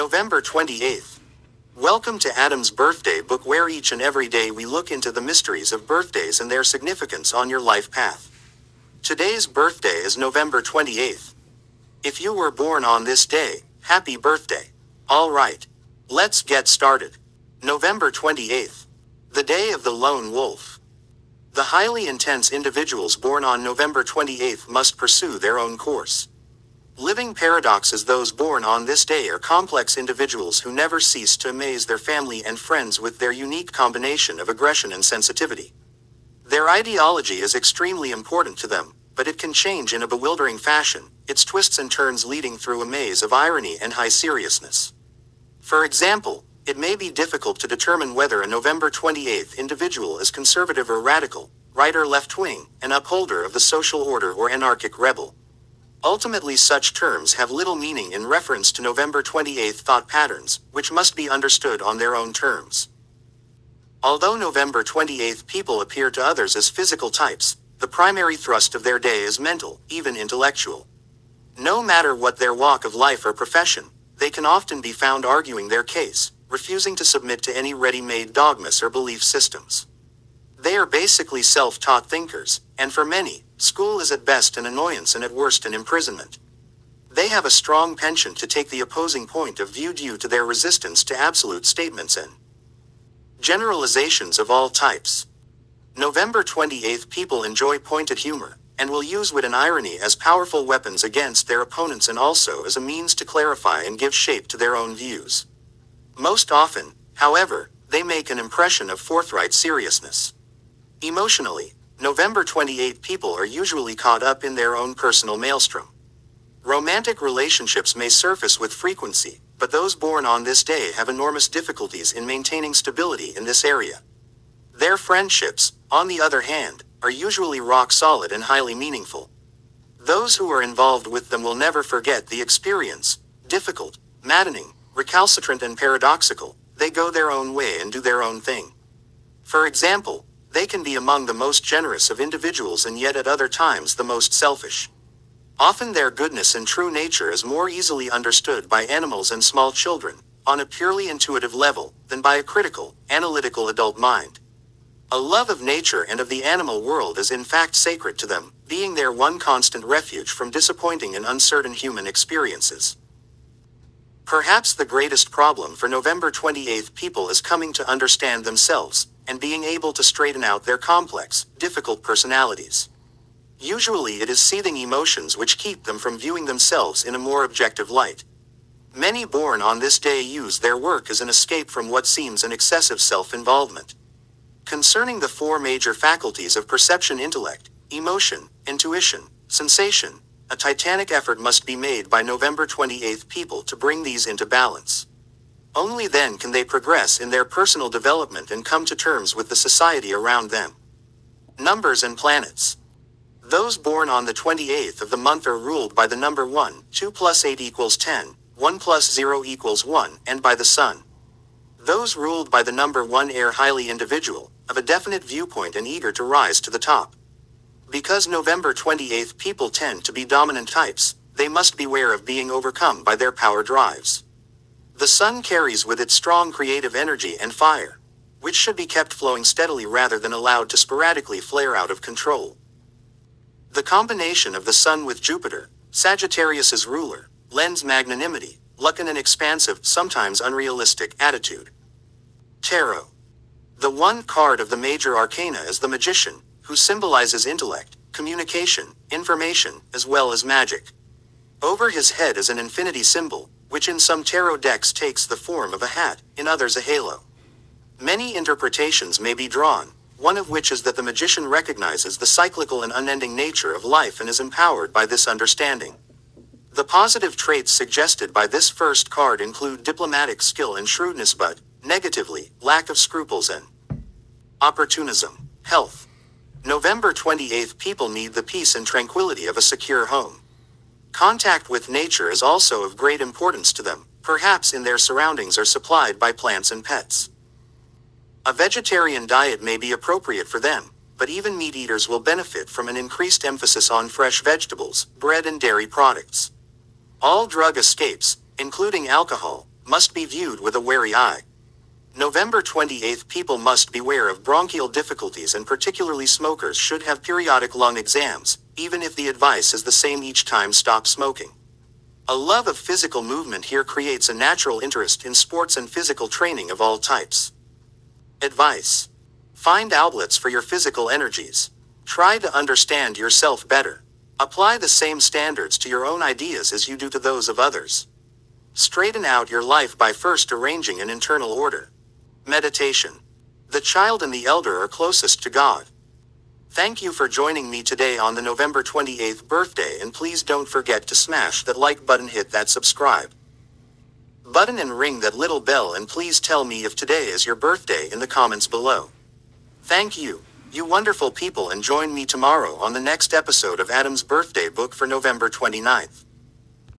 November 28th. Welcome to Adam's Birthday Book, where each and every day we look into the mysteries of birthdays and their significance on your life path. Today's birthday is November 28th. If you were born on this day, happy birthday. Alright. Let's get started. November 28th. The Day of the Lone Wolf. The highly intense individuals born on November 28th must pursue their own course. Living paradoxes. Those born on this day are complex individuals who never cease to amaze their family and friends with their unique combination of aggression and sensitivity. Their ideology is extremely important to them, but it can change in a bewildering fashion, its twists and turns leading through a maze of irony and high seriousness. For example, it may be difficult to determine whether a November 28th individual is conservative or radical, right or left-wing, an upholder of the social order or anarchic rebel. Ultimately, such terms have little meaning in reference to November 28th thought patterns, which must be understood on their own terms. Although November 28th people appear to others as physical types, the primary thrust of their day is mental, even intellectual. No matter what their walk of life or profession, they can often be found arguing their case, refusing to submit to any ready-made dogmas or belief systems. They are basically self-taught thinkers, and for many, school is at best an annoyance and at worst an imprisonment. They have a strong penchant to take the opposing point of view due to their resistance to absolute statements and generalizations of all types. November 28th people enjoy pointed humor, and will use wit and irony as powerful weapons against their opponents and also as a means to clarify and give shape to their own views. Most often, however, they make an impression of forthright seriousness. Emotionally, November 28 people are usually caught up in their own personal maelstrom. Romantic relationships may surface with frequency, but those born on this day have enormous difficulties in maintaining stability in this area. Their friendships, on the other hand, are usually rock solid and highly meaningful. Those who are involved with them will never forget the experience, difficult, maddening, recalcitrant and paradoxical. They go their own way and do their own thing. For example, they can be among the most generous of individuals and yet at other times the most selfish. Often their goodness and true nature is more easily understood by animals and small children, on a purely intuitive level, than by a critical, analytical adult mind. A love of nature and of the animal world is in fact sacred to them, being their one constant refuge from disappointing and uncertain human experiences. Perhaps the greatest problem for November 28th people is coming to understand themselves, and being able to straighten out their complex, difficult personalities. Usually it is seething emotions which keep them from viewing themselves in a more objective light. Many born on this day use their work as an escape from what seems an excessive self-involvement. Concerning the four major faculties of perception, intellect, emotion, intuition, sensation, a titanic effort must be made by November 28th people to bring these into balance. Only then can they progress in their personal development and come to terms with the society around them. Numbers and planets. Those born on the 28th of the month are ruled by the number 1, 2 plus 8 equals 10, 1 plus 0 equals 1, and by the sun. Those ruled by the number 1 are highly individual, of a definite viewpoint and eager to rise to the top. Because November 28th people tend to be dominant types, they must beware of being overcome by their power drives. The sun carries with it strong creative energy and fire, which should be kept flowing steadily rather than allowed to sporadically flare out of control. The combination of the sun with Jupiter, Sagittarius's ruler, lends magnanimity, luck and an expansive, sometimes unrealistic, attitude. Tarot. The one card of the major arcana is the Magician, who symbolizes intellect, communication, information, as well as magic. Over his head is an infinity symbol, which in some tarot decks takes the form of a hat, in others a halo. Many interpretations may be drawn, one of which is that the magician recognizes the cyclical and unending nature of life and is empowered by this understanding. The positive traits suggested by this first card include diplomatic skill and shrewdness, but, negatively, lack of scruples and opportunism. Health. November 28th people need the peace and tranquility of a secure home. Contact with nature is also of great importance to them, perhaps in their surroundings are supplied by plants and pets. A vegetarian diet may be appropriate for them, but even meat eaters will benefit from an increased emphasis on fresh vegetables, bread and dairy products. All drug escapes, including alcohol, must be viewed with a wary eye. November 28th. People must beware of bronchial difficulties, and particularly smokers should have periodic lung exams, even if the advice is the same each time: stop smoking. A love of physical movement here creates a natural interest in sports and physical training of all types. Advice: find outlets for your physical energies. Try to understand yourself better. Apply the same standards to your own ideas as you do to those of others. Straighten out your life by first arranging an internal order. Meditation. The child and the elder are closest to God. Thank you for joining me today on the November 28th birthday, and please don't forget to smash that like button, hit that subscribe button, and ring that little bell, and please tell me if today is your birthday in the comments below. Thank you, you wonderful people, and join me tomorrow on the next episode of Adam's Birthday Book for November 29th.